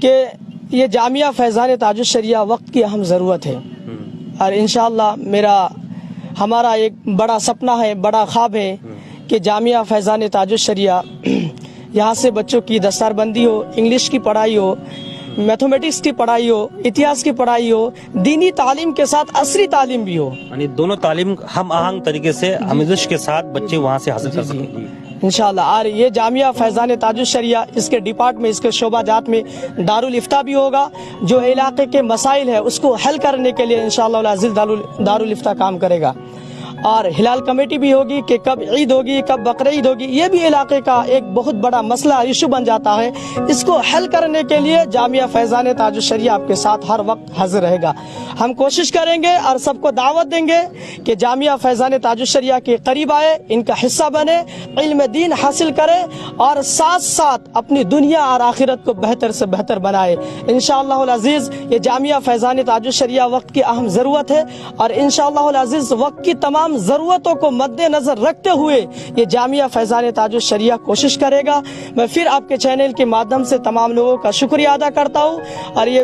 کہ یہ جامعہ فیضان تاج الشریعہ وقت کی اہم ضرورت ہے، اور انشاءاللہ ہمارا ایک بڑا سپنا ہے، بڑا خواب ہے کہ جامعہ فیضان تاج الشریعہ یہاں سے بچوں کی دستار بندی ہو، انگلش کی پڑھائی ہو، میتھمیٹکس کی پڑھائی ہو، اتہاس کی پڑھائی ہو، دینی تعلیم کے ساتھ عصری تعلیم بھی ہو، یعنی دونوں تعلیم ہم آہنگ طریقے سے آمیزش کے ساتھ بچے وہاں سے حاصل کر سکیں۔ انشاءاللہ۔ اور یہ جامعہ فیضان تاج الشریعہ اس کے ڈپارٹ میں، اس کے شعبہ جات میں دارالافتاء بھی ہوگا، جو علاقے کے مسائل ہے اس کو حل کرنے کے لیے انشاءاللہ العزیز دارالافتاء کام کرے گا، اور ہلال کمیٹی بھی ہوگی کہ کب عید ہوگی، کب بقرعید ہوگی، یہ بھی علاقے کا ایک بہت بڑا مسئلہ ایشو بن جاتا ہے۔ اس کو حل کرنے کے لیے جامعہ فیضان تاج الشریعہ آپ کے ساتھ ہر وقت حاضر رہے گا۔ ہم کوشش کریں گے اور سب کو دعوت دیں گے کہ جامعہ فیضان تاج الشریعہ کے قریب آئے، ان کا حصہ بنے، علم دین حاصل کرے، اور ساتھ ساتھ اپنی دنیا اور آخرت کو بہتر سے بہتر بنائے۔ انشاءاللہ العزیز یہ جامعہ فیضان تاج الشریعہ وقت کی اہم ضرورت ہے، اور انشاءاللہ العزیز وقت کی تمام ضرورتوں کو مد نظر رکھتے ہوئے یہ جامعہ فیضان تاج الشریعہ کوشش کرے گا۔ میں پھر آپ کے چینل کے مادھیم سے تمام لوگوں کا شکریہ ادا کرتا ہوں، اور یہ